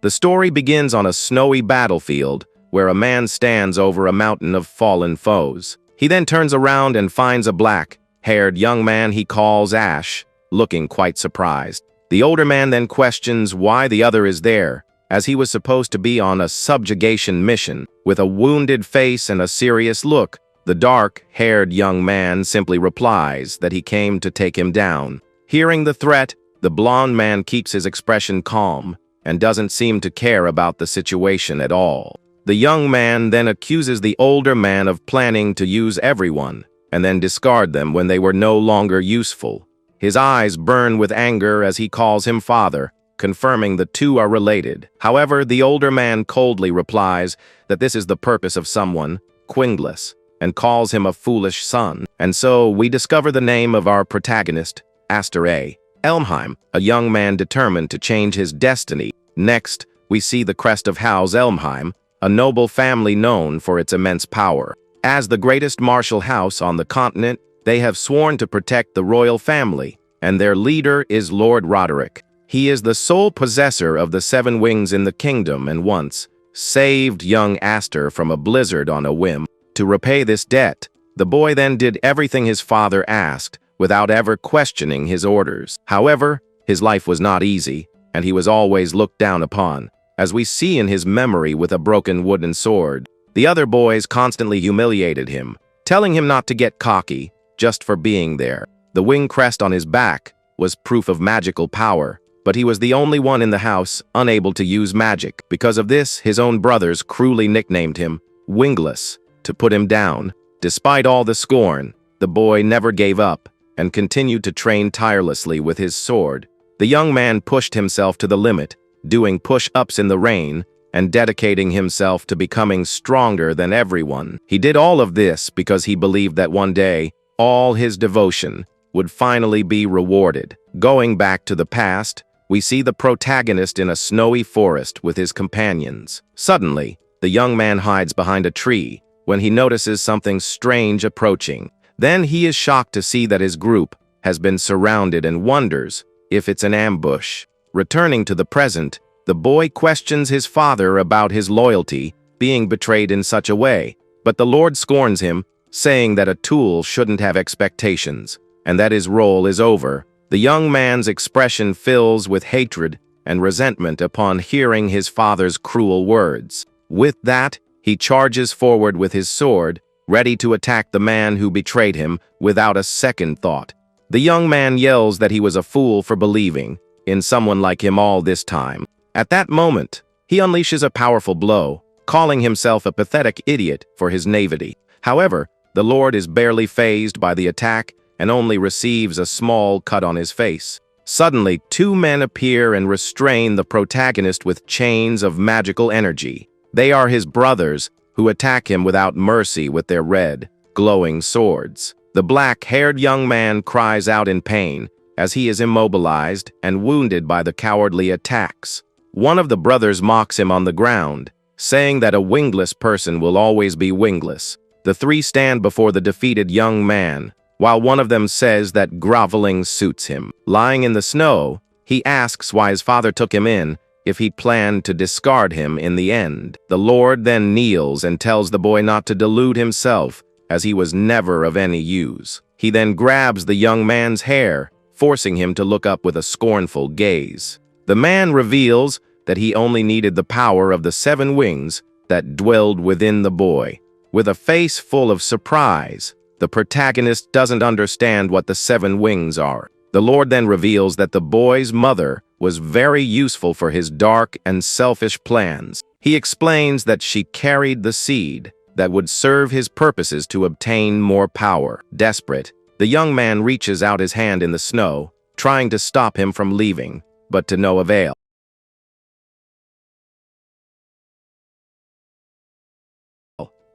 The story begins on a snowy battlefield where a man stands over a mountain of fallen foes. He then turns around and finds a black-haired young man he calls Ash, looking quite surprised. The older man then questions why the other is there, as he was supposed to be on a subjugation mission. With a wounded face and a serious look, the dark-haired young man simply replies that he came to take him down. Hearing the threat, the blonde man keeps his expression calm and doesn't seem to care about the situation at all. The young man then accuses the older man of planning to use everyone and then discard them when they were no longer useful. His eyes burn with anger as he calls him father, confirming the two are related. However, the older man coldly replies that this is the purpose of someone, Quingless, and calls him a foolish son. And so we discover the name of our protagonist, Aster A. Elmheim, a young man determined to change his destiny. Next, we see the crest of House Elmheim, a noble family known for its immense power. As the greatest martial house on the continent, they have sworn to protect the royal family, and their leader is Lord Roderick. He is the sole possessor of the 7 wings in the kingdom and once saved young Aster from a blizzard on a whim. To repay this debt, the boy then did everything his father asked without ever questioning his orders. However, his life was not easy, and he was always looked down upon, as we see in his memory with a broken wooden sword. The other boys constantly humiliated him, telling him not to get cocky just for being there. The wing crest on his back was proof of magical power, but he was the only one in the house unable to use magic. Because of this, his own brothers cruelly nicknamed him Wingless to put him down. Despite all the scorn, the boy never gave up and continued to train tirelessly with his sword. The young man pushed himself to the limit, doing push-ups in the rain and dedicating himself to becoming stronger than everyone. He did all of this because he believed that one day, all his devotion would finally be rewarded. Going back to the past, we see the protagonist in a snowy forest with his companions. Suddenly, the young man hides behind a tree when he notices something strange approaching. Then he is shocked to see that his group has been surrounded and wonders if it's an ambush. Returning to the present, the boy questions his father about his loyalty being betrayed in such a way, but the Lord scorns him, saying that a tool shouldn't have expectations, and that his role is over. The young man's expression fills with hatred and resentment upon hearing his father's cruel words. With that, he charges forward with his sword, ready to attack the man who betrayed him without a second thought. The young man yells that he was a fool for believing in someone like him all this time. At that moment, he unleashes a powerful blow, calling himself a pathetic idiot for his naivety. However, the Lord is barely fazed by the attack and only receives a small cut on his face. Suddenly, 2 men appear and restrain the protagonist with chains of magical energy. They are his brothers, who attack him without mercy with their red, glowing swords. The black-haired young man cries out in pain as he is immobilized and wounded by the cowardly attacks. One of the brothers mocks him on the ground, saying that a wingless person will always be wingless. The 3 stand before the defeated young man, while one of them says that groveling suits him. Lying in the snow, he asks why his father took him in if he planned to discard him in the end. The Lord then kneels and tells the boy not to delude himself, as he was never of any use. He then grabs the young man's hair, forcing him to look up with a scornful gaze. The man reveals that he only needed the power of the 7 wings that dwelled within the boy. With a face full of surprise, the protagonist doesn't understand what the 7 wings are. The Lord then reveals that the boy's mother was very useful for his dark and selfish plans. He explains that she carried the seed that would serve his purposes to obtain more power. Desperate, the young man reaches out his hand in the snow, trying to stop him from leaving, but to no avail.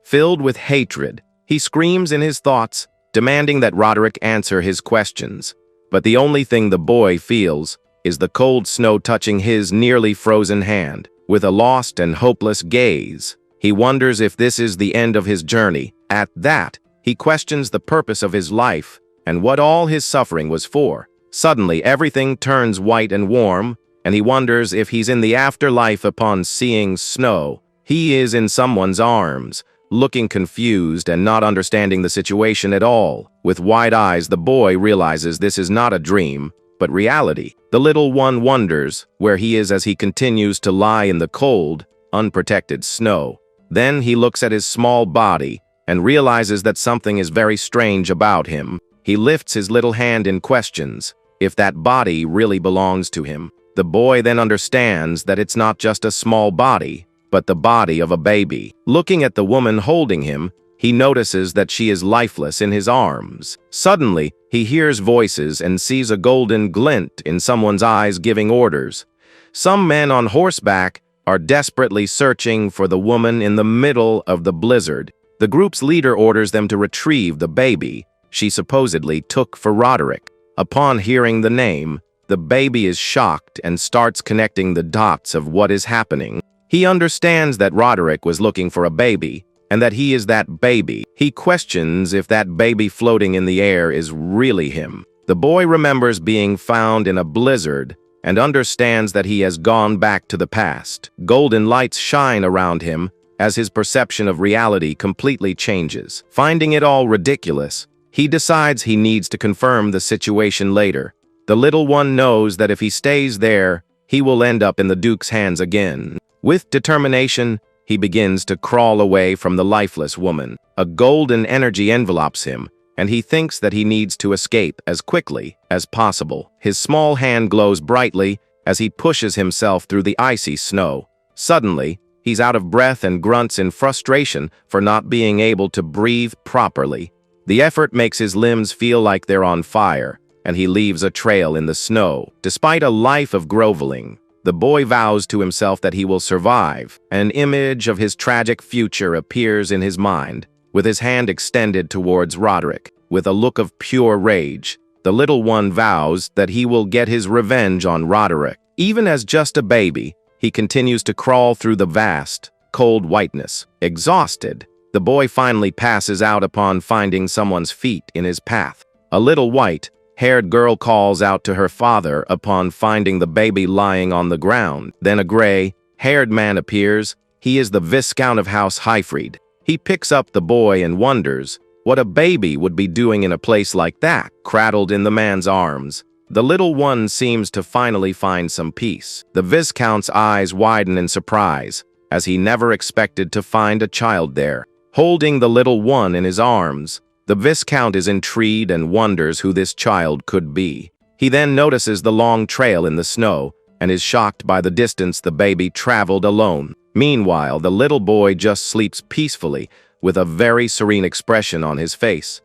Filled with hatred, he screams in his thoughts, demanding that Roderick answer his questions. But the only thing the boy feels is the cold snow touching his nearly frozen hand. With a lost and hopeless gaze, he wonders if this is the end of his journey. At that, he questions the purpose of his life and what all his suffering was for. Suddenly, everything turns white and warm, and he wonders if he's in the afterlife upon seeing Snow. He is in someone's arms, looking confused and not understanding the situation at all. With wide eyes, the boy realizes this is not a dream, but reality. The little one wonders where he is as he continues to lie in the cold, unprotected snow. Then he looks at his small body and realizes that something is very strange about him. He lifts his little hand and questions if that body really belongs to him. The boy then understands that it's not just a small body, but the body of a baby. Looking at the woman holding him, he notices that she is lifeless in his arms. Suddenly, he hears voices and sees a golden glint in someone's eyes giving orders. Some men on horseback are desperately searching for the woman in the middle of the blizzard. The group's leader orders them to retrieve the baby she supposedly took for Roderick. Upon hearing the name, the baby is shocked and starts connecting the dots of what is happening. He understands that Roderick was looking for a baby, and that he is that baby. He questions if that baby floating in the air is really him. The boy remembers being found in a blizzard and understands that he has gone back to the past. Golden lights shine around him as his perception of reality completely changes. Finding it all ridiculous, he decides he needs to confirm the situation later. The little one knows that if he stays there, he will end up in the Duke's hands again. With determination, he begins to crawl away from the lifeless woman. A golden energy envelopes him, and he thinks that he needs to escape as quickly as possible. His small hand glows brightly as he pushes himself through the icy snow. Suddenly, he's out of breath and grunts in frustration for not being able to breathe properly. The effort makes his limbs feel like they're on fire, and he leaves a trail in the snow. Despite a life of groveling, the boy vows to himself that he will survive. An image of his tragic future appears in his mind, with his hand extended towards Roderick. With a look of pure rage, the little one vows that he will get his revenge on Roderick. Even as just a baby, he continues to crawl through the vast, cold whiteness. Exhausted, the boy finally passes out upon finding someone's feet in his path. A little white-haired girl calls out to her father upon finding the baby lying on the ground. Then a gray-haired man appears. He is the Viscount of House Highfried. He picks up the boy and wonders what a baby would be doing in a place like that. Cradled in the man's arms, the little one seems to finally find some peace. The Viscount's eyes widen in surprise, as he never expected to find a child there. Holding the little one in his arms, the Viscount is intrigued and wonders who this child could be. He then notices the long trail in the snow and is shocked by the distance the baby traveled alone. Meanwhile, the little boy just sleeps peacefully with a very serene expression on his face.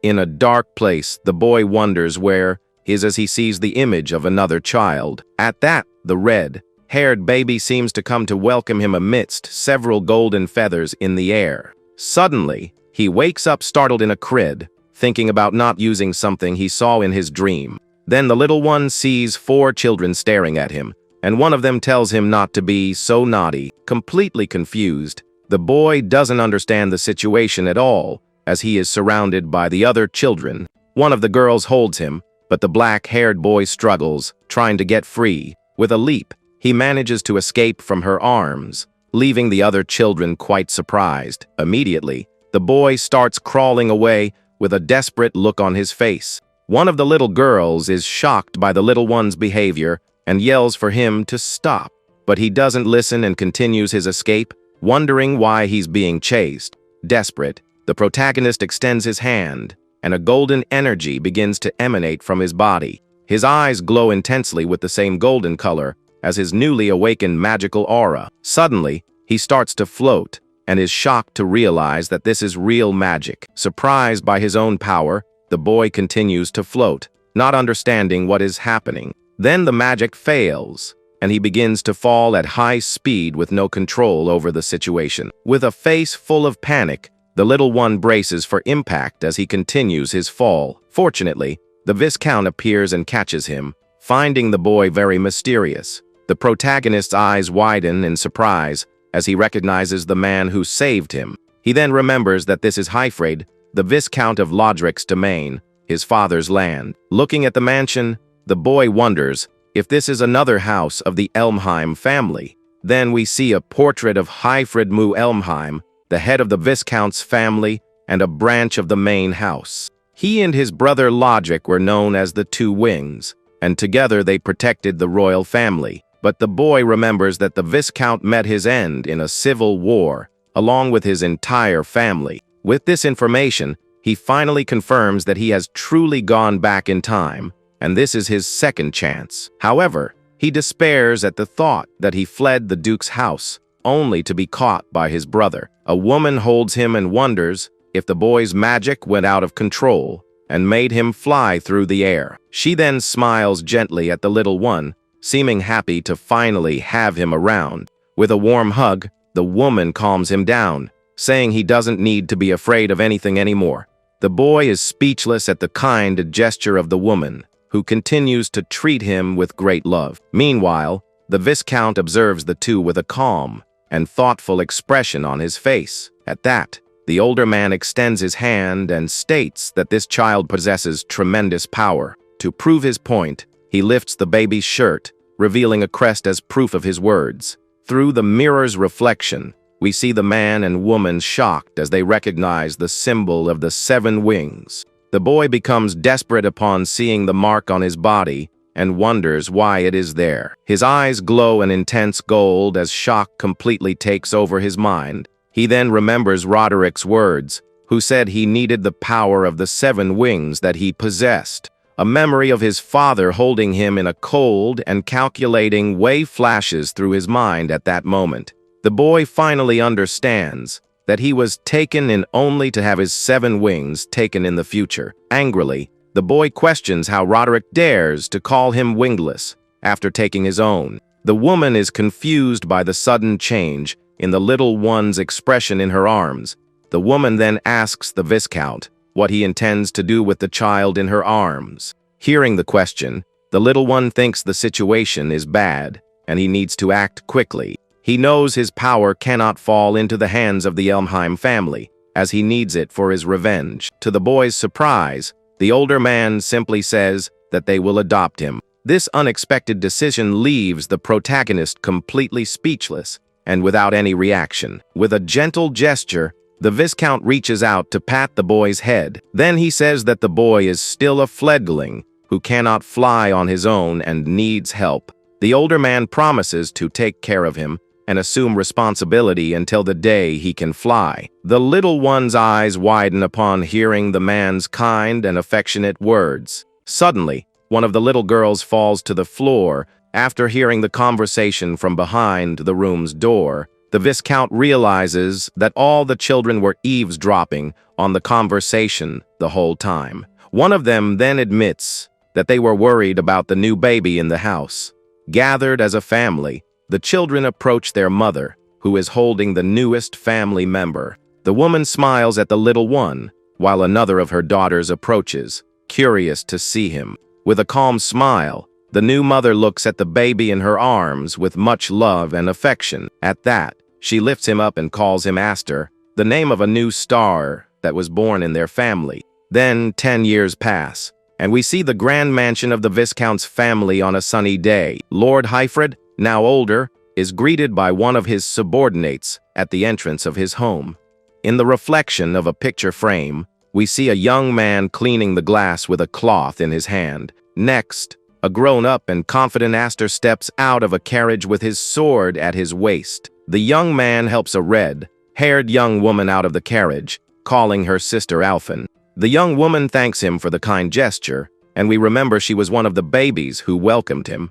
In a dark place, the boy wonders where he is as he sees the image of another child. At that, the red-haired baby seems to come to welcome him amidst several golden feathers in the air. Suddenly, he wakes up startled in a crib, thinking about not using something he saw in his dream. Then the little one sees 4 children staring at him, and one of them tells him not to be so naughty. Completely confused, the boy doesn't understand the situation at all, as he is surrounded by the other children. One of the girls holds him, but the black-haired boy struggles, trying to get free. With a leap, he manages to escape from her arms, leaving the other children quite surprised. Immediately, the boy starts crawling away with a desperate look on his face. One of the little girls is shocked by the little one's behavior and yells for him to stop, but he doesn't listen and continues his escape, wondering why he's being chased. Desperate, the protagonist extends his hand, and a golden energy begins to emanate from his body. His eyes glow intensely with the same golden color as his newly awakened magical aura. Suddenly, he starts to float and is shocked to realize that this is real magic. Surprised by his own power, the boy continues to float, not understanding what is happening. Then the magic fails, and he begins to fall at high speed with no control over the situation. With a face full of panic, the little one braces for impact as he continues his fall. Fortunately, the Viscount appears and catches him, finding the boy very mysterious. The protagonist's eyes widen in surprise as he recognizes the man who saved him. He then remembers that this is Highfried, the Viscount of Lodrick's domain, his father's land. Looking at the mansion, the boy wonders if this is another house of the Elmheim family. Then we see a portrait of Hyfrid Mu Elmheim, the head of the Viscount's family and a branch of the main house. He and his brother Logic were known as the Two Wings, and together they protected the royal family. But the boy remembers that the Viscount met his end in a civil war, along with his entire family. With this information, he finally confirms that he has truly gone back in time, and this is his second chance. However, he despairs at the thought that he fled the Duke's house, only to be caught by his brother. A woman holds him and wonders if the boy's magic went out of control and made him fly through the air. She then smiles gently at the little one, seeming happy to finally have him around. With a warm hug, the woman calms him down, saying he doesn't need to be afraid of anything anymore. The boy is speechless at the kind gesture of the woman, who continues to treat him with great love. Meanwhile, the Viscount observes the two with a calm and thoughtful expression on his face. At that, the older man extends his hand and states that this child possesses tremendous power. To prove his point, he lifts the baby's shirt, revealing a crest as proof of his words. Through the mirror's reflection, we see the man and woman shocked as they recognize the symbol of the 7 wings. The boy becomes desperate upon seeing the mark on his body and wonders why it is there. His eyes glow an intense gold as shock completely takes over his mind. He then remembers Roderick's words, who said he needed the power of the 7 wings that he possessed. A memory of his father holding him in a cold and calculating way flashes through his mind at that moment. The boy finally understands that he was taken in only to have his 7 wings taken in the future. Angrily, the boy questions how Roderick dares to call him wingless after taking his own. The woman is confused by the sudden change in the little one's expression in her arms. The woman then asks the Viscount what he intends to do with the child in her arms. Hearing the question, the little one thinks the situation is bad and he needs to act quickly. He knows his power cannot fall into the hands of the Elmheim family, as he needs it for his revenge. To the boy's surprise, the older man simply says that they will adopt him. This unexpected decision leaves the protagonist completely speechless and without any reaction. With a gentle gesture, the Viscount reaches out to pat the boy's head. Then he says that the boy is still a fledgling who cannot fly on his own and needs help. The older man promises to take care of him and assume responsibility until the day he can fly. The little one's eyes widen upon hearing the man's kind and affectionate words. Suddenly, one of the little girls falls to the floor after hearing the conversation from behind the room's door. The Viscount realizes that all the children were eavesdropping on the conversation the whole time. One of them then admits that they were worried about the new baby in the house. Gathered as a family, the children approach their mother, who is holding the newest family member. The woman smiles at the little one, while another of her daughters approaches, curious to see him. With a calm smile, the new mother looks at the baby in her arms with much love and affection. At that, she lifts him up and calls him Aster, the name of a new star that was born in their family. Then 10 years pass, and we see the grand mansion of the Viscount's family on a sunny day. Lord Hyfrid, now older, is greeted by one of his subordinates at the entrance of his home. In the reflection of a picture frame, we see a young man cleaning the glass with a cloth in his hand. Next, a grown-up and confident Aster steps out of a carriage with his sword at his waist. The young man helps a red-haired young woman out of the carriage, calling her sister Alphen. The young woman thanks him for the kind gesture, and we remember she was one of the babies who welcomed him.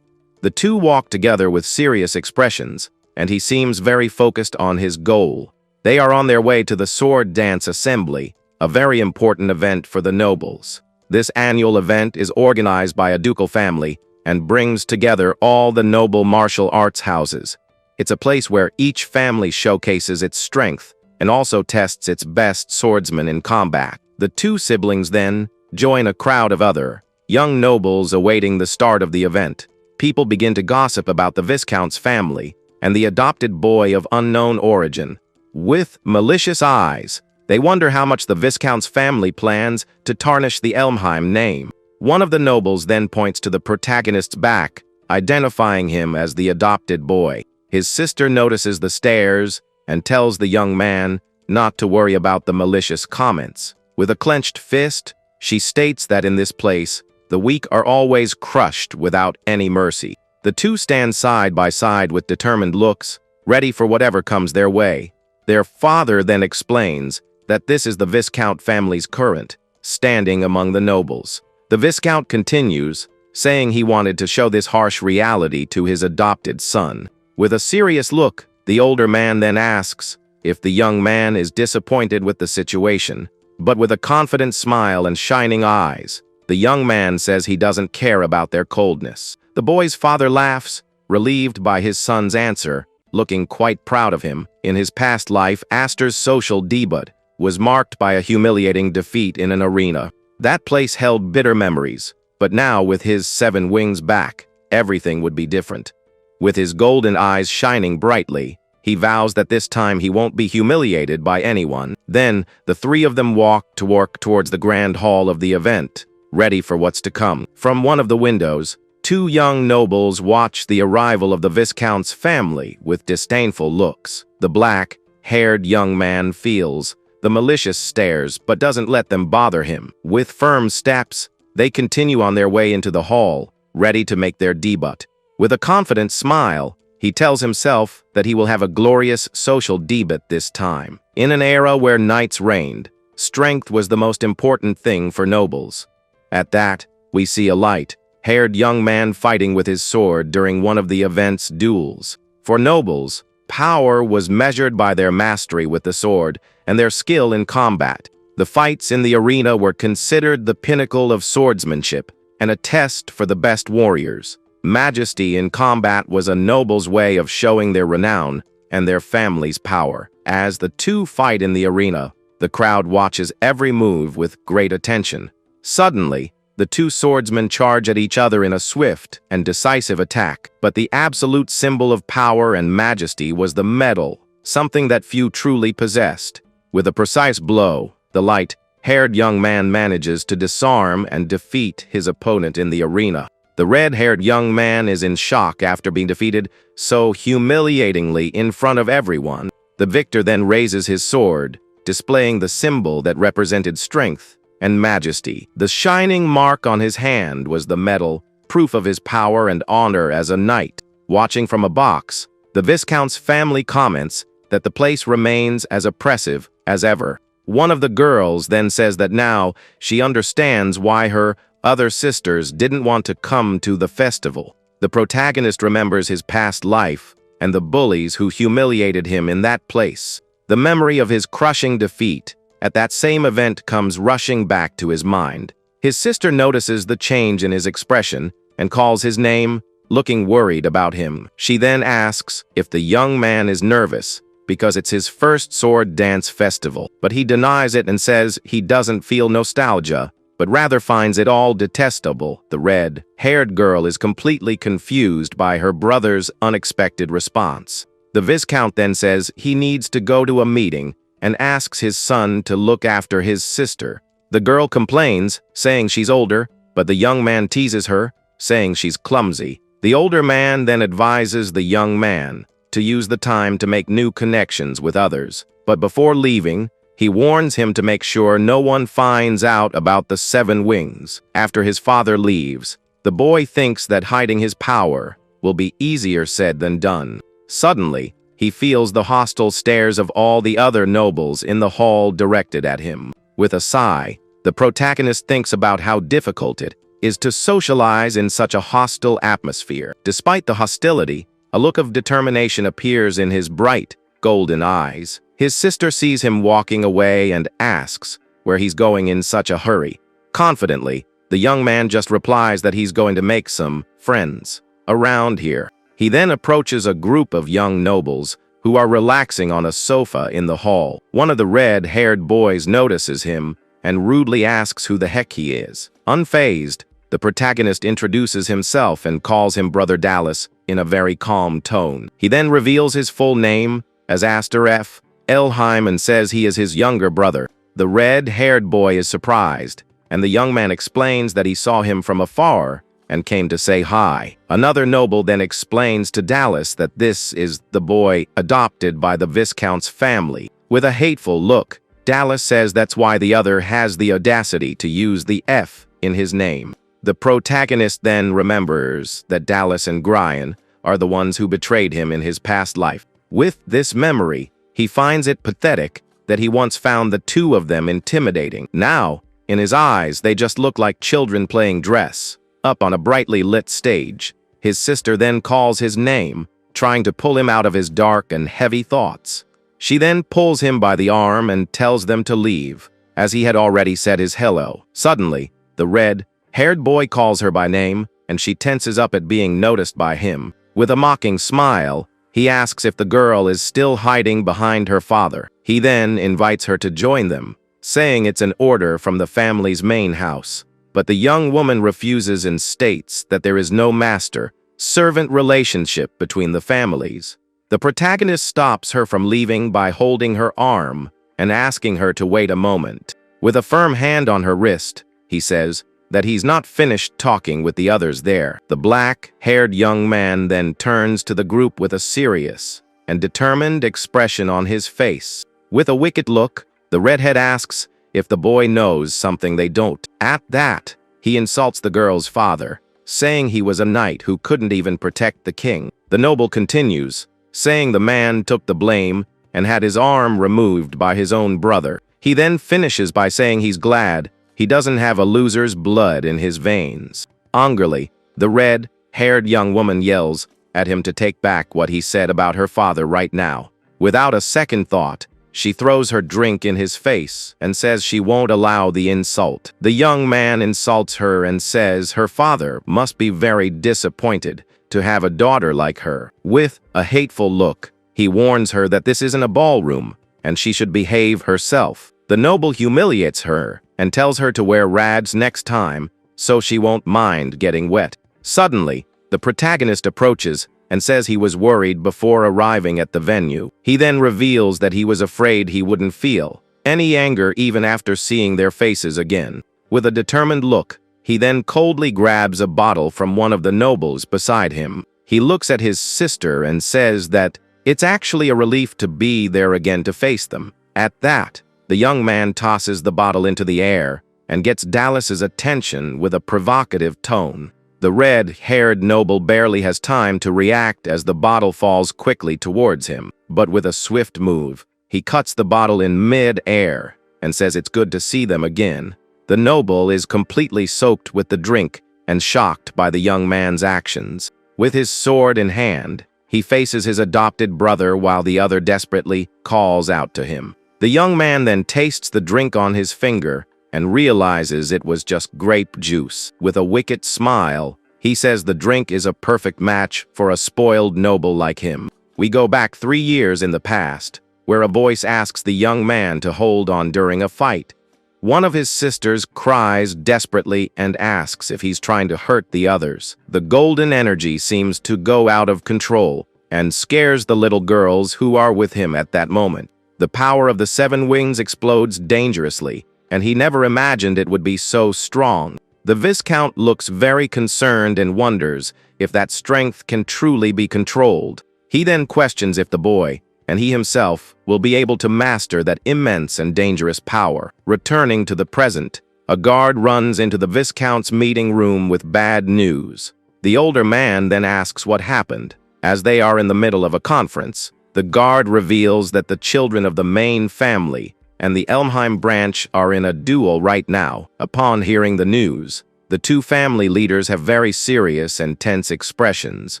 The two walk together with serious expressions, and he seems very focused on his goal. They are on their way to the Sword Dance Assembly, a very important event for the nobles. This annual event is organized by a ducal family and brings together all the noble martial arts houses. It's a place where each family showcases its strength and also tests its best swordsmen in combat. The two siblings then join a crowd of other young nobles awaiting the start of the event. People begin to gossip about the Viscount's family and the adopted boy of unknown origin. With malicious eyes, they wonder how much the Viscount's family plans to tarnish the Elmheim name. One of the nobles then points to the protagonist's back identifying him as the adopted boy. His sister notices the stares and tells the young man not to worry about the malicious comments. With a clenched fist, she states that in this place, the weak are always crushed without any mercy. The two stand side by side with determined looks, ready for whatever comes their way. Their father then explains that this is the Viscount family's current, standing among the nobles. The Viscount continues, saying he wanted to show this harsh reality to his adopted son. With a serious look, the older man then asks if the young man is disappointed with the situation, but with a confident smile and shining eyes, the young man says he doesn't care about their coldness. The boy's father laughs, relieved by his son's answer, looking quite proud of him. In his past life, Astor's social debut was marked by a humiliating defeat in an arena. That place held bitter memories, but now with his 7 wings back, everything would be different. With his golden eyes shining brightly, he vows that this time he won't be humiliated by anyone. Then, the three of them walk towards the grand hall of the event, ready for what's to come. From one of the windows, 2 young nobles watch the arrival of the Viscount's family with disdainful looks. The black-haired young man feels the malicious stares but doesn't let them bother him. With firm steps, they continue on their way into the hall, ready to make their debut. With a confident smile, he tells himself that he will have a glorious social debut this time. In an era where knights reigned, strength was the most important thing for nobles. At that, we see a light-haired young man fighting with his sword during one of the event's duels. For nobles, power was measured by their mastery with the sword and their skill in combat. The fights in the arena were considered the pinnacle of swordsmanship and a test for the best warriors. Majesty in combat was a noble's way of showing their renown and their family's power. As the two fight in the arena, the crowd watches every move with great attention. Suddenly, the 2 swordsmen charge at each other in a swift and decisive attack, but the absolute symbol of power and majesty was the medal, something that few truly possessed. With a precise blow, the light-haired young man manages to disarm and defeat his opponent in the arena. The red-haired young man is in shock after being defeated so humiliatingly in front of everyone. The victor then raises his sword, displaying the symbol that represented strength and majesty. The shining mark on his hand was the medal, proof of his power and honor as a knight. Watching from a box, the Viscount's family comments that the place remains as oppressive as ever. One of the girls then says that now she understands why her other sisters didn't want to come to the festival. The protagonist remembers his past life and the bullies who humiliated him in that place. The memory of his crushing defeat at that same event comes rushing back to his mind. His sister notices the change in his expression and calls his name, looking worried about him. She then asks if the young man is nervous because it's his first sword dance festival, but he denies it and says he doesn't feel nostalgia, but rather finds it all detestable. The red-haired girl is completely confused by her brother's unexpected response. The Viscount then says he needs to go to a meeting and asks his son to look after his sister. The girl complains, saying she's older, but the young man teases her, saying she's clumsy. The older man then advises the young man to use the time to make new connections with others, but before leaving, he warns him to make sure no one finds out about the 7 wings. After his father leaves, the boy thinks that hiding his power will be easier said than done. Suddenly, he feels the hostile stares of all the other nobles in the hall directed at him. With a sigh, the protagonist thinks about how difficult it is to socialize in such a hostile atmosphere. Despite the hostility, a look of determination appears in his bright, golden eyes. His sister sees him walking away and asks where he's going in such a hurry. Confidently, the young man just replies that he's going to make some friends around here. He then approaches a group of young nobles who are relaxing on a sofa in the hall. One of the red-haired boys notices him and rudely asks who the heck he is. Unfazed, the protagonist introduces himself and calls him Brother Dallas in a very calm tone. He then reveals his full name as Astor F. Elheim and says he is his younger brother. The red-haired boy is surprised, and the young man explains that he saw him from afar and came to say hi. Another noble then explains to Dallas that this is the boy adopted by the Viscount's family. With a hateful look, Dallas says that's why the other has the audacity to use the F in his name. The protagonist then remembers that Dallas and Brian are the ones who betrayed him in his past life. With this memory, he finds it pathetic that he once found the two of them intimidating. Now, in his eyes, they just look like children playing dress up on a brightly lit stage. His sister then calls his name, trying to pull him out of his dark and heavy thoughts. She then pulls him by the arm and tells them to leave, as he had already said his hello. Suddenly, the red-haired boy calls her by name, and she tenses up at being noticed by him. With a mocking smile, he asks if the girl is still hiding behind her father. He then invites her to join them, saying it's an order from the family's main house. But the young woman refuses and states that there is no master-servant relationship between the families. The protagonist stops her from leaving by holding her arm and asking her to wait a moment. With a firm hand on her wrist, he says that he's not finished talking with the others there. The black-haired young man then turns to the group with a serious and determined expression on his face. With a wicked look, the redhead asks if the boy knows something they don't. At that, he insults the girl's father, saying he was a knight who couldn't even protect the king. The noble continues, saying the man took the blame and had his arm removed by his own brother. He then finishes by saying he's glad he doesn't have a loser's blood in his veins. Angrily, the red-haired young woman yells at him to take back what he said about her father right now. Without a second thought, she throws her drink in his face and says she won't allow the insult. The young man insults her and says her father must be very disappointed to have a daughter like her. With a hateful look, he warns her that this isn't a ballroom and she should behave herself. The noble humiliates her and tells her to wear rags next time so she won't mind getting wet. Suddenly, the protagonist approaches and says he was worried before arriving at the venue. He then reveals that he was afraid he wouldn't feel any anger even after seeing their faces again. With a determined look, he then coldly grabs a bottle from one of the nobles beside him. He looks at his sister and says that it's actually a relief to be there again to face them. At that, the young man tosses the bottle into the air and gets Dallas's attention with a provocative tone. The red-haired noble barely has time to react as the bottle falls quickly towards him. But with a swift move, he cuts the bottle in mid-air and says it's good to see them again. The noble is completely soaked with the drink and shocked by the young man's actions. With his sword in hand, he faces his adopted brother while the other desperately calls out to him. The young man then tastes the drink on his finger and realizes it was just grape juice. With a wicked smile, he says the drink is a perfect match for a spoiled noble like him. We go back 3 years in the past, where a voice asks the young man to hold on during a fight. One of his sisters cries desperately and asks if he's trying to hurt the others. The golden energy seems to go out of control and scares the little girls who are with him at that moment. The power of the 7 wings explodes dangerously, and he never imagined it would be so strong. The Viscount looks very concerned and wonders if that strength can truly be controlled. He then questions if the boy, and he himself, will be able to master that immense and dangerous power. Returning to the present, a guard runs into the Viscount's meeting room with bad news. The older man then asks what happened. As they are in the middle of a conference, the guard reveals that the children of the main family and the Elmheim branch are in a duel right now. Upon hearing the news, the 2 family leaders have very serious and tense expressions.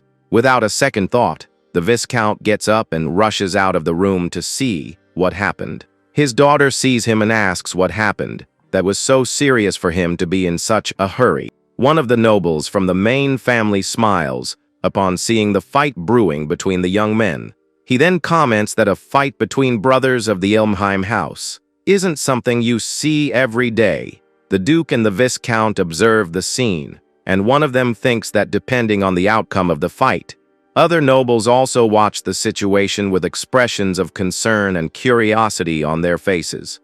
Without a second thought, the Viscount gets up and rushes out of the room to see what happened. His daughter sees him and asks what happened that was so serious for him to be in such a hurry. One of the nobles from the main family smiles upon seeing the fight brewing between the young men. He then comments that a fight between brothers of the Elmheim house isn't something you see every day. The Duke and the Viscount observe the scene, and one of them thinks that depending on the outcome of the fight, other nobles also watch the situation with expressions of concern and curiosity on their faces.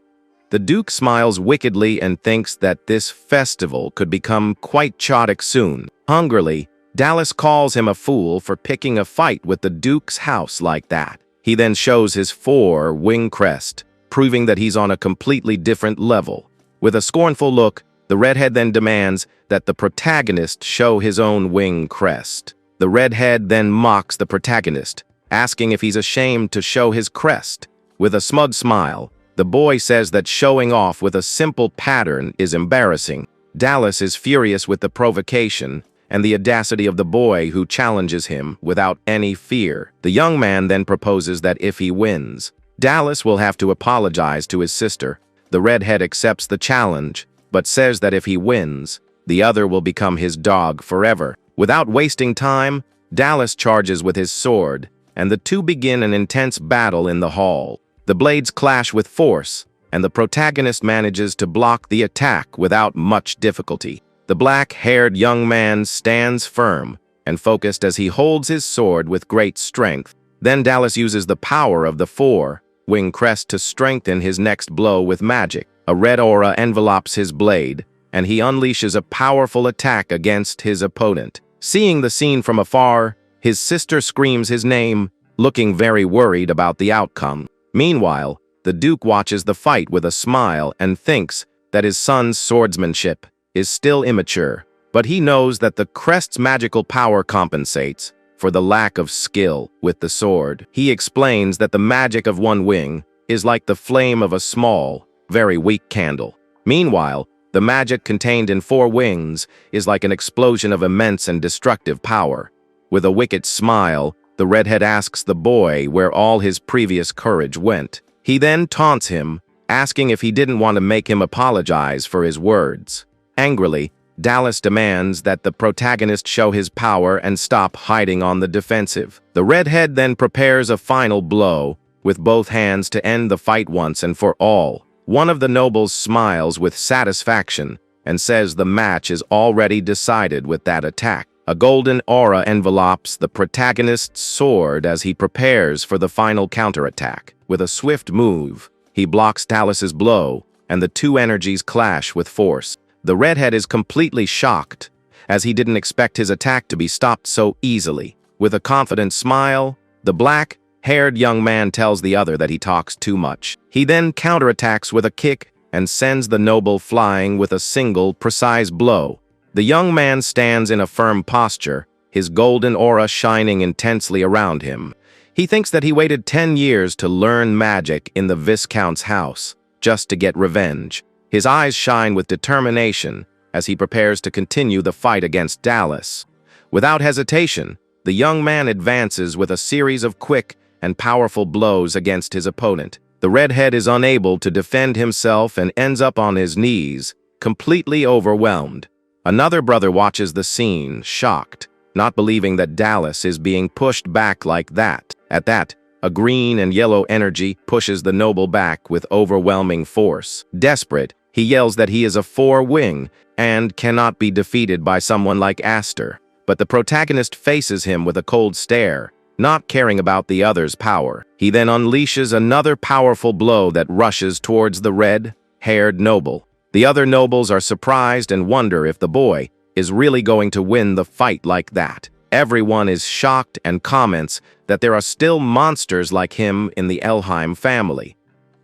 The Duke smiles wickedly and thinks that this festival could become quite chaotic soon. Hungrily, Dallas calls him a fool for picking a fight with the Duke's house like that. He then shows his 4-wing crest, proving that he's on a completely different level. With a scornful look, the redhead then demands that the protagonist show his own wing crest. The redhead then mocks the protagonist, asking if he's ashamed to show his crest. With a smug smile, the boy says that showing off with a simple pattern is embarrassing. Dallas is furious with the provocation and the audacity of the boy who challenges him without any fear. The young man then proposes that if he wins, Dallas will have to apologize to his sister. The redhead accepts the challenge, but says that if he wins, the other will become his dog forever. Without wasting time, Dallas charges with his sword, and the two begin an intense battle in the hall. The blades clash with force, and the protagonist manages to block the attack without much difficulty. The black-haired young man stands firm and focused as he holds his sword with great strength. Then Dallas uses the power of the 4-wing crest to strengthen his next blow with magic. A red aura envelopes his blade, and he unleashes a powerful attack against his opponent. Seeing the scene from afar, his sister screams his name, looking very worried about the outcome. Meanwhile, the Duke watches the fight with a smile and thinks that his son's swordsmanship is still immature, but he knows that the crest's magical power compensates for the lack of skill with the sword. He explains that the magic of one wing is like the flame of a small, very weak candle. Meanwhile, the magic contained in 4 wings is like an explosion of immense and destructive power. With a wicked smile, the redhead asks the boy where all his previous courage went. He then taunts him, asking if he didn't want to make him apologize for his words. Angrily, Dallas demands that the protagonist show his power and stop hiding on the defensive. The redhead then prepares a final blow with both hands to end the fight once and for all. One of the nobles smiles with satisfaction and says the match is already decided with that attack. A golden aura envelopes the protagonist's sword as he prepares for the final counterattack. With a swift move, he blocks Dallas's blow, and the two energies clash with force. The redhead is completely shocked, as he didn't expect his attack to be stopped so easily. With a confident smile, the black-haired young man tells the other that he talks too much. He then counterattacks with a kick and sends the noble flying with a single, precise blow. The young man stands in a firm posture, his golden aura shining intensely around him. He thinks that he waited 10 years to learn magic in the Viscount's house, just to get revenge. His eyes shine with determination as he prepares to continue the fight against Dallas. Without hesitation, the young man advances with a series of quick and powerful blows against his opponent. The redhead is unable to defend himself and ends up on his knees, completely overwhelmed. Another brother watches the scene, shocked, not believing that Dallas is being pushed back like that. At that, a green and yellow energy pushes the noble back with overwhelming force. Desperate, he yells that he is a 4-wing and cannot be defeated by someone like Aster. But the protagonist faces him with a cold stare, not caring about the other's power. He then unleashes another powerful blow that rushes towards the red-haired noble. The other nobles are surprised and wonder if the boy is really going to win the fight like that. Everyone is shocked and comments that there are still monsters like him in the Elheim family.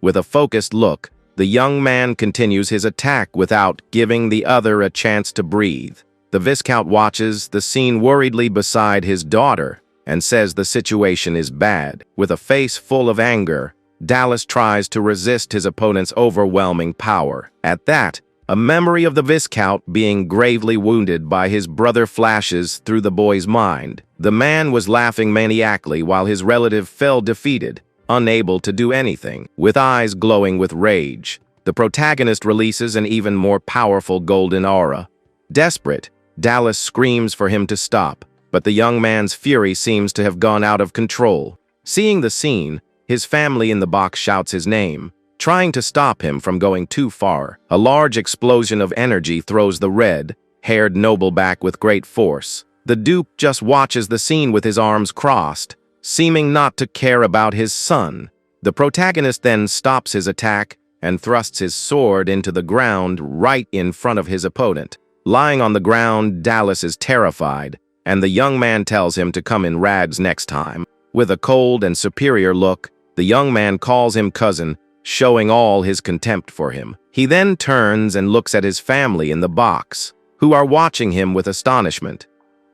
With a focused look, the young man continues his attack without giving the other a chance to breathe. The Viscount watches the scene worriedly beside his daughter and says the situation is bad. With a face full of anger, Dallas tries to resist his opponent's overwhelming power. At that, a memory of the Viscount being gravely wounded by his brother flashes through the boy's mind. The man was laughing maniacally while his relative fell defeated, unable to do anything. With eyes glowing with rage, the protagonist releases an even more powerful golden aura. Desperate, Dallas screams for him to stop, but the young man's fury seems to have gone out of control. Seeing the scene, his family in the box shouts his name, trying to stop him from going too far. A large explosion of energy throws the red-haired noble back with great force. The Duke just watches the scene with his arms crossed, seeming not to care about his son. The protagonist then stops his attack and thrusts his sword into the ground right in front of his opponent. Lying on the ground, Dallas is terrified, and the young man tells him to come in rags next time. With a cold and superior look, the young man calls him cousin, showing all his contempt for him. He then turns and looks at his family in the box, who are watching him with astonishment.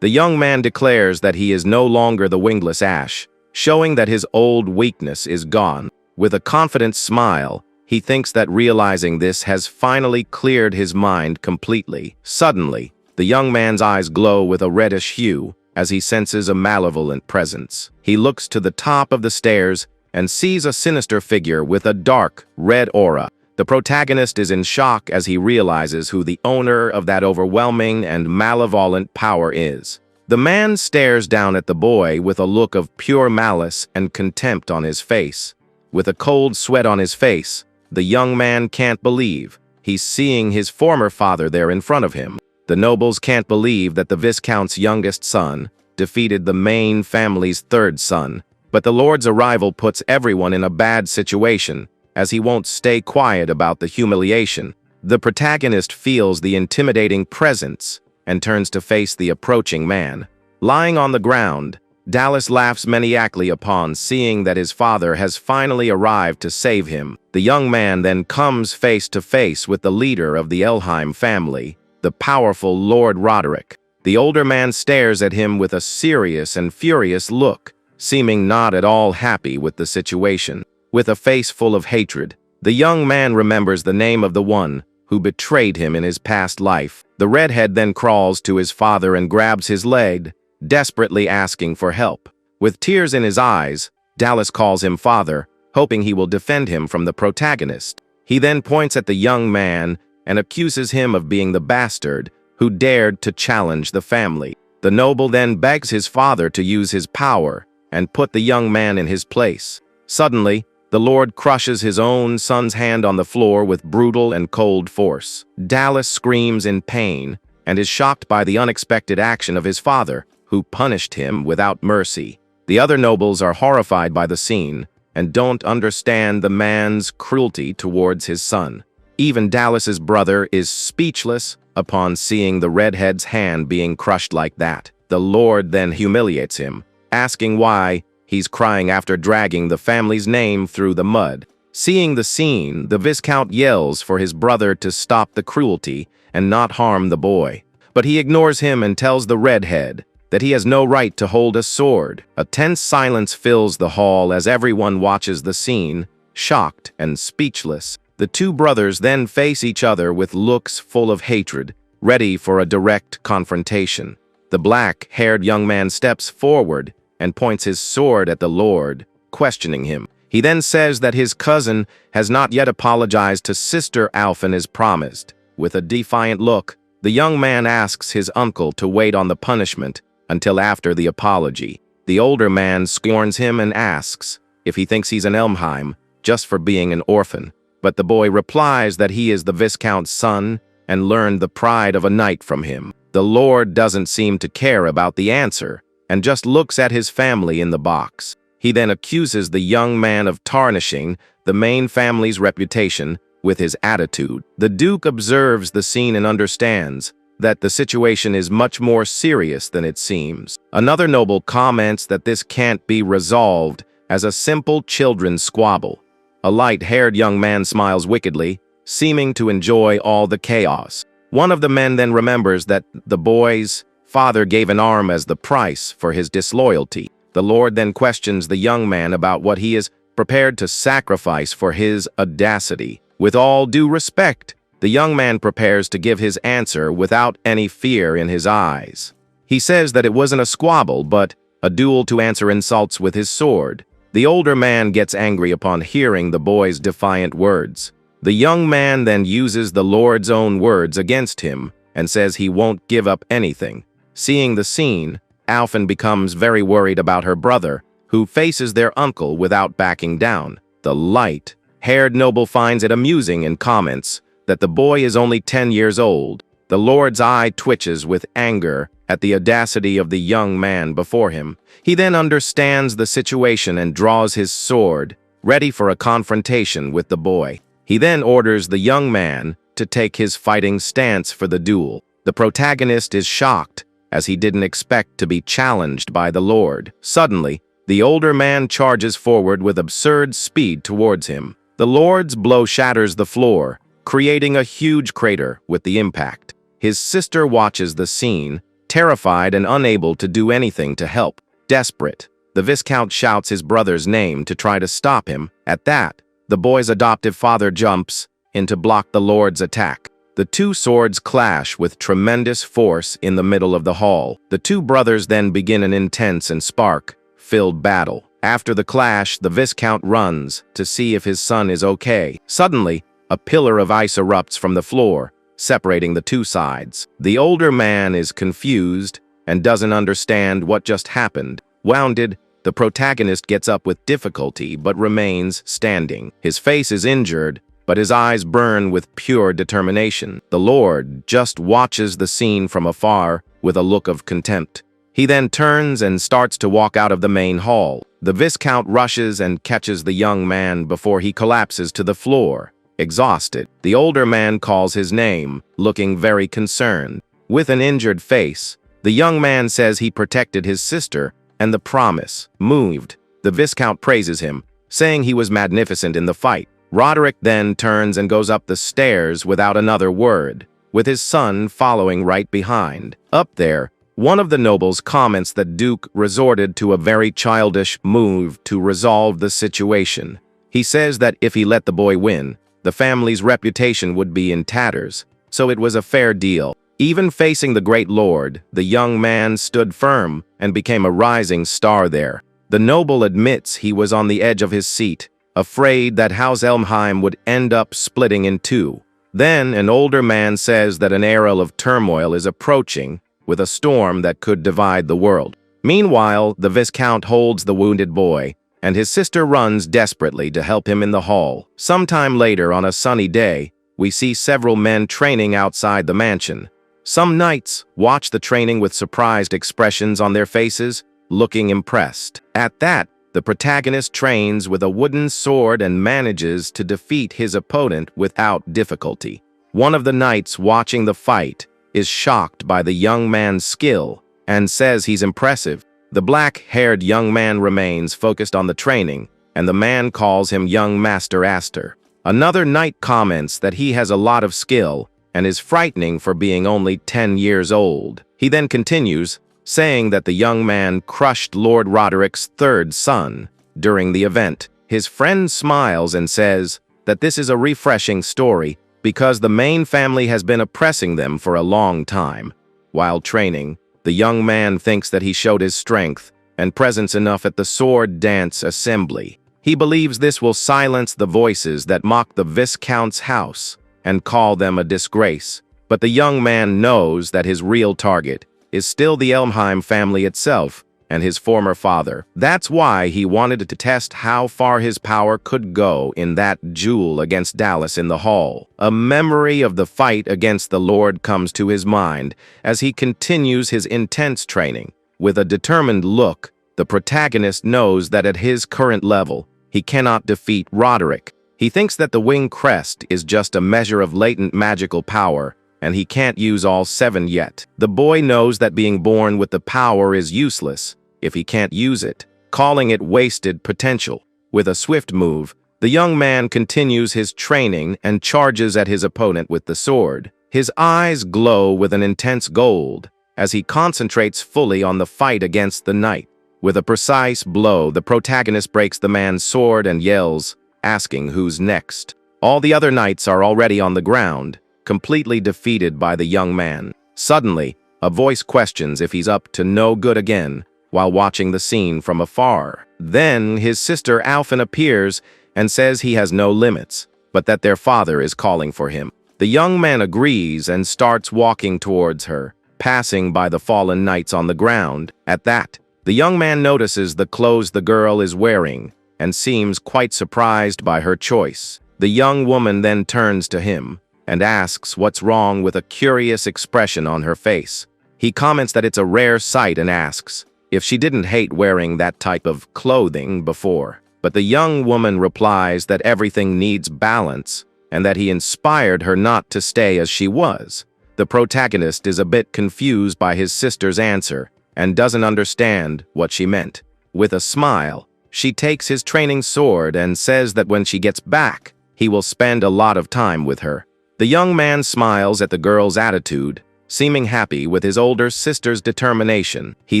The young man declares that he is no longer the wingless Ash, showing that his old weakness is gone. With a confident smile, he thinks that realizing this has finally cleared his mind completely. Suddenly, the young man's eyes glow with a reddish hue as he senses a malevolent presence. He looks to the top of the stairs and sees a sinister figure with a dark, red aura. The protagonist is in shock as he realizes who the owner of that overwhelming and malevolent power is. The man stares down at the boy with a look of pure malice and contempt on his face. With a cold sweat on his face, the young man can't believe he's seeing his former father there in front of him. The nobles can't believe that the Viscount's youngest son defeated the main family's third son, but the Lord's arrival puts everyone in a bad situation, as he won't stay quiet about the humiliation. The protagonist feels the intimidating presence and turns to face the approaching man. Lying on the ground, Dallas laughs maniacally upon seeing that his father has finally arrived to save him. The young man then comes face to face with the leader of the Elheim family, the powerful Lord Roderick. The older man stares at him with a serious and furious look, seeming not at all happy with the situation. With a face full of hatred, the young man remembers the name of the one who betrayed him in his past life. The redhead then crawls to his father and grabs his leg, desperately asking for help. With tears in his eyes, Dallas calls him father, hoping he will defend him from the protagonist. He then points at the young man and accuses him of being the bastard who dared to challenge the family. The noble then begs his father to use his power and put the young man in his place. Suddenly, the Lord crushes his own son's hand on the floor with brutal and cold force. Dallas screams in pain and is shocked by the unexpected action of his father, who punished him without mercy. The other nobles are horrified by the scene and don't understand the man's cruelty towards his son. Even Dallas's brother is speechless upon seeing the redhead's hand being crushed like that. The Lord then humiliates him, asking why he's crying after dragging the family's name through the mud. Seeing the scene, the Viscount yells for his brother to stop the cruelty and not harm the boy. But he ignores him and tells the redhead that he has no right to hold a sword. A tense silence fills the hall as everyone watches the scene, shocked and speechless. The two brothers then face each other with looks full of hatred, ready for a direct confrontation. The black-haired young man steps forward and points his sword at the Lord, questioning him. He then says that his cousin has not yet apologized to Sister Alphen as promised. With a defiant look, the young man asks his uncle to wait on the punishment until after the apology. The older man scorns him and asks if he thinks he's an Elmheim just for being an orphan. But the boy replies that he is the Viscount's son and learned the pride of a knight from him. The Lord doesn't seem to care about the answer and just looks at his family in the box. He then accuses the young man of tarnishing the main family's reputation with his attitude. The Duke observes the scene and understands that the situation is much more serious than it seems. Another noble comments that this can't be resolved as a simple children's squabble. A light-haired young man smiles wickedly, seeming to enjoy all the chaos. One of the men then remembers that the boy's father gave an arm as the price for his disloyalty. The Lord then questions the young man about what he is prepared to sacrifice for his audacity. With all due respect, the young man prepares to give his answer without any fear in his eyes. He says that it wasn't a squabble, but a duel to answer insults with his sword. The older man gets angry upon hearing the boy's defiant words. The young man then uses the Lord's own words against him and says he won't give up anything. Seeing the scene, Alphen becomes very worried about her brother, who faces their uncle without backing down. The light-haired noble finds it amusing and comments that the boy is only 10 years old. The Lord's eye twitches with anger at the audacity of the young man before him. He then understands the situation and draws his sword, ready for a confrontation with the boy. He then orders the young man to take his fighting stance for the duel. The protagonist is shocked, as he didn't expect to be challenged by the Lord. Suddenly, the older man charges forward with absurd speed towards him. The Lord's blow shatters the floor, creating a huge crater with the impact. His sister watches the scene, terrified and unable to do anything to help. Desperate, the Viscount shouts his brother's name to try to stop him. At that, the boy's adoptive father jumps in to block the Lord's attack. The two swords clash with tremendous force in the middle of the hall. The two brothers then begin an intense and spark-filled battle. After the clash, the Viscount runs to see if his son is okay. Suddenly, a pillar of ice erupts from the floor, separating the two sides. The older man is confused and doesn't understand what just happened. Wounded, the protagonist gets up with difficulty but remains standing. His face is injured, but his eyes burn with pure determination. The Lord just watches the scene from afar with a look of contempt. He then turns and starts to walk out of the main hall. The Viscount rushes and catches the young man before he collapses to the floor. Exhausted, the older man calls his name, looking very concerned. With an injured face, the young man says he protected his sister and the promise. Moved, the Viscount praises him, saying he was magnificent in the fight. Roderick then turns and goes up the stairs without another word, with his son following right behind. Up there, one of the nobles comments that Duke resorted to a very childish move to resolve the situation. He says that if he let the boy win, the family's reputation would be in tatters, so it was a fair deal. Even facing the great lord, the young man stood firm and became a rising star there. The noble admits he was on the edge of his seat, afraid that House Elmheim would end up splitting in two. Then an older man says that an era of turmoil is approaching, with a storm that could divide the world. Meanwhile, the Viscount holds the wounded boy, and his sister runs desperately to help him in the hall. Sometime later, on a sunny day, we see several men training outside the mansion. Some knights watch the training with surprised expressions on their faces, looking impressed. At that, the protagonist trains with a wooden sword and manages to defeat his opponent without difficulty. One of the knights watching the fight is shocked by the young man's skill and says he's impressive. The black-haired young man remains focused on the training, and the man calls him Young Master Astor. Another knight comments that he has a lot of skill and is frightening for being only 10 years old. He then continues, saying that the young man crushed Lord Roderick's third son during the event. His friend smiles and says that this is a refreshing story because the main family has been oppressing them for a long time. While training, the young man thinks that he showed his strength and presence enough at the sword dance assembly. He believes this will silence the voices that mock the Viscount's house and call them a disgrace. But the young man knows that his real target is still the Elmheim family itself and his former father. That's why he wanted to test how far his power could go in that duel against Dallas in the hall. A memory of the fight against the Lord comes to his mind as he continues his intense training. With a determined look, the protagonist knows that at his current level, he cannot defeat Roderick. He thinks that the wing crest is just a measure of latent magical power, and he can't use all 7 yet. The boy knows that being born with the power is useless if he can't use it, calling it wasted potential. With a swift move, the young man continues his training and charges at his opponent with the sword. His eyes glow with an intense gold as he concentrates fully on the fight against the knight. With a precise blow, the protagonist breaks the man's sword and yells, asking who's next. All the other knights are already on the ground, completely defeated by the young man. Suddenly, a voice questions if he's up to no good again while watching the scene from afar. Then his sister Alphen appears and says he has no limits, but that their father is calling for him. The young man agrees and starts walking towards her, passing by the fallen knights on the ground. At that, the young man notices the clothes the girl is wearing and seems quite surprised by her choice. The young woman then turns to him and asks what's wrong with a curious expression on her face. He comments that it's a rare sight and asks if she didn't hate wearing that type of clothing before. But the young woman replies that everything needs balance and that he inspired her not to stay as she was. The protagonist is a bit confused by his sister's answer and doesn't understand what she meant. With a smile, she takes his training sword and says that when she gets back, he will spend a lot of time with her. The young man smiles at the girl's attitude, seeming happy with his older sister's determination. He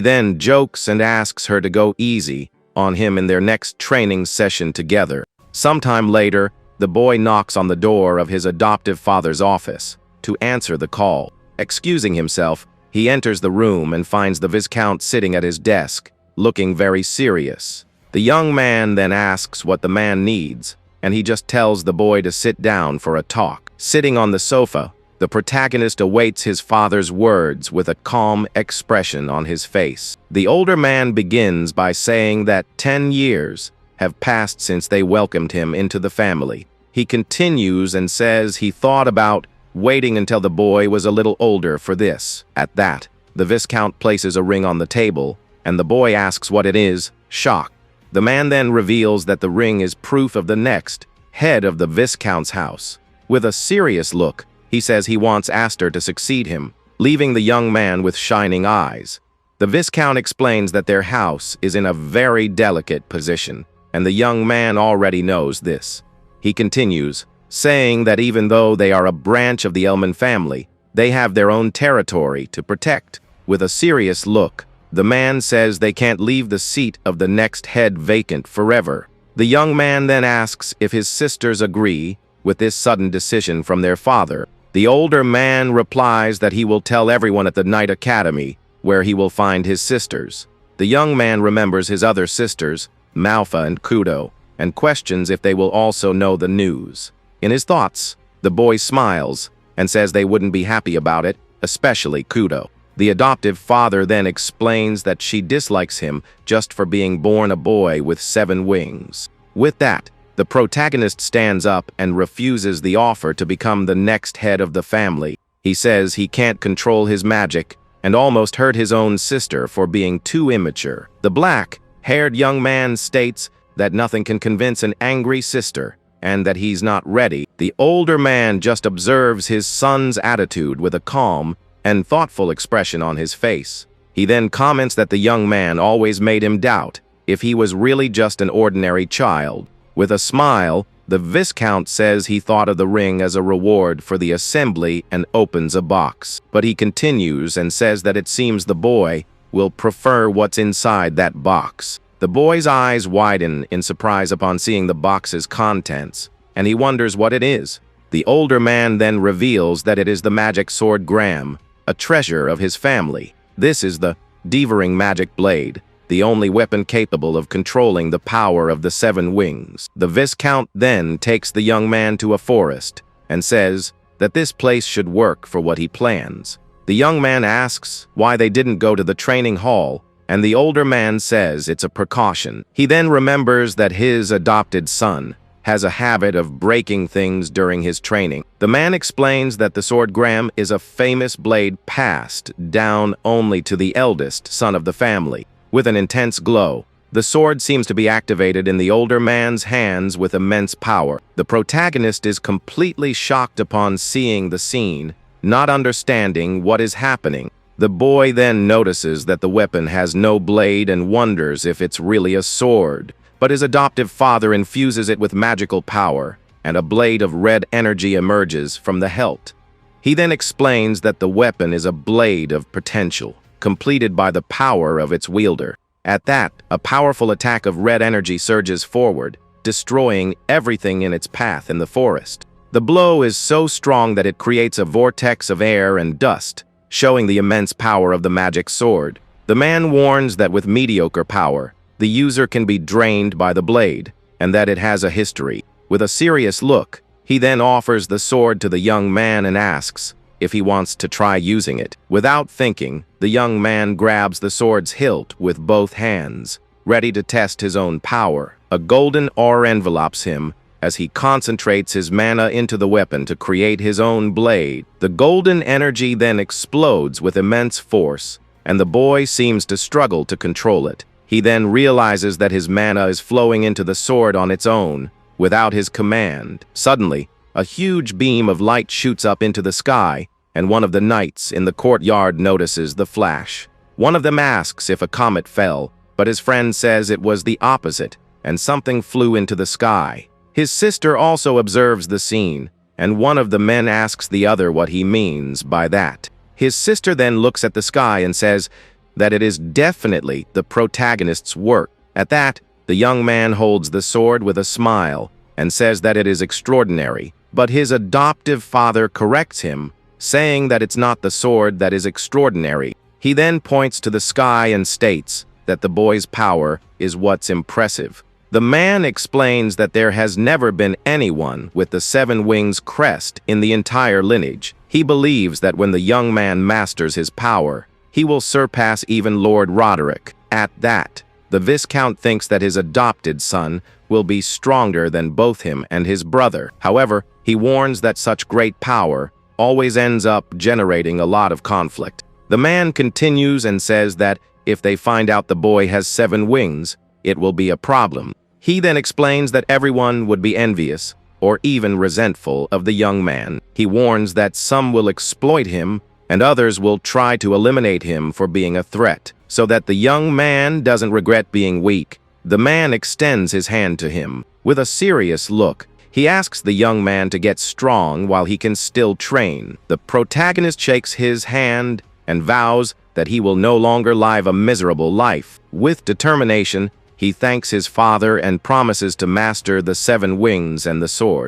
then jokes and asks her to go easy on him in their next training session together. Sometime later, the boy knocks on the door of his adoptive father's office to answer the call. Excusing himself, he enters the room and finds the Viscount sitting at his desk, looking very serious. The young man then asks what the man needs, and he just tells the boy to sit down for a talk. Sitting on the sofa, the protagonist awaits his father's words with a calm expression on his face. The older man begins by saying that 10 years have passed since they welcomed him into the family. He continues and says he thought about waiting until the boy was a little older for this. At that, the Viscount places a ring on the table, and the boy asks what it is, shocked. The man then reveals that the ring is proof of the next head of the Viscount's house. With a serious look, he says he wants Aster to succeed him, leaving the young man with shining eyes. The Viscount explains that their house is in a very delicate position, and the young man already knows this. He continues, saying that even though they are a branch of the Elman family, they have their own territory to protect. With a serious look, the man says they can't leave the seat of the next head vacant forever. The young man then asks if his sisters agree with this sudden decision from their father. The older man replies that he will tell everyone at the Night Academy where he will find his sisters. The young man remembers his other sisters, Malfa and Kudo, and questions if they will also know the news. In his thoughts, the boy smiles and says they wouldn't be happy about it, especially Kudo. The adoptive father then explains that she dislikes him just for being born a boy with 7 wings. With that, the protagonist stands up and refuses the offer to become the next head of the family. He says he can't control his magic and almost hurt his own sister for being too immature. The black-haired young man states that nothing can convince an angry sister and that he's not ready. The older man just observes his son's attitude with a calm and thoughtful expression on his face. He then comments that the young man always made him doubt if he was really just an ordinary child. With a smile, the Viscount says he thought of the ring as a reward for the assembly and opens a box. But he continues and says that it seems the boy will prefer what's inside that box. The boy's eyes widen in surprise upon seeing the box's contents, and he wonders what it is. The older man then reveals that it is the magic sword Graham, a treasure of his family. This is the devouring magic blade, the only weapon capable of controlling the power of the 7 wings. The Viscount then takes the young man to a forest and says that this place should work for what he plans. The young man asks why they didn't go to the training hall, and the older man says it's a precaution. He then remembers that his adopted son has a habit of breaking things during his training. The man explains that the sword Graham is a famous blade passed down only to the eldest son of the family. With an intense glow, the sword seems to be activated in the older man's hands with immense power. The protagonist is completely shocked upon seeing the scene, not understanding what is happening. The boy then notices that the weapon has no blade and wonders if it's really a sword. But his adoptive father infuses it with magical power, and a blade of red energy emerges from the hilt. He then explains that the weapon is a blade of potential, completed by the power of its wielder. At that, a powerful attack of red energy surges forward, destroying everything in its path in the forest. The blow is so strong that it creates a vortex of air and dust, showing the immense power of the magic sword. The man warns that with mediocre power, the user can be drained by the blade, and that it has a history. With a serious look, he then offers the sword to the young man and asks if he wants to try using it. Without thinking, the young man grabs the sword's hilt with both hands, ready to test his own power. A golden aura envelopes him as he concentrates his mana into the weapon to create his own blade. The golden energy then explodes with immense force, and the boy seems to struggle to control it. He then realizes that his mana is flowing into the sword on its own, without his command. Suddenly, A huge beam of light shoots up into the sky, and one of the knights in the courtyard notices the flash. One of them asks if a comet fell, but his friend says it was the opposite, and something flew into the sky. His sister also observes the scene, and one of the men asks the other what he means by that. His sister then looks at the sky and says that it is definitely the protagonist's work. At that, the young man holds the sword with a smile and says that it is extraordinary, but his adoptive father corrects him, saying that it's not the sword that is extraordinary. He then points to the sky and states that the boy's power is what's impressive. The man explains that there has never been anyone with the 7 wings crest in the entire lineage. He believes that when the young man masters his power, he will surpass even Lord Roderick. At that, the Viscount thinks that his adopted son will be stronger than both him and his brother. However, he warns that such great power always ends up generating a lot of conflict. The man continues and says that if they find out the boy has 7 wings, it will be a problem. He then explains that everyone would be envious or even resentful of the young man. He warns that some will exploit him and others will try to eliminate him for being a threat, so that the young man doesn't regret being weak. The man extends his hand to him. With a serious look, he asks the young man to get strong while he can still train. The protagonist shakes his hand and vows that he will no longer live a miserable life. With determination, he thanks his father and promises to master the 7 wings and the sword.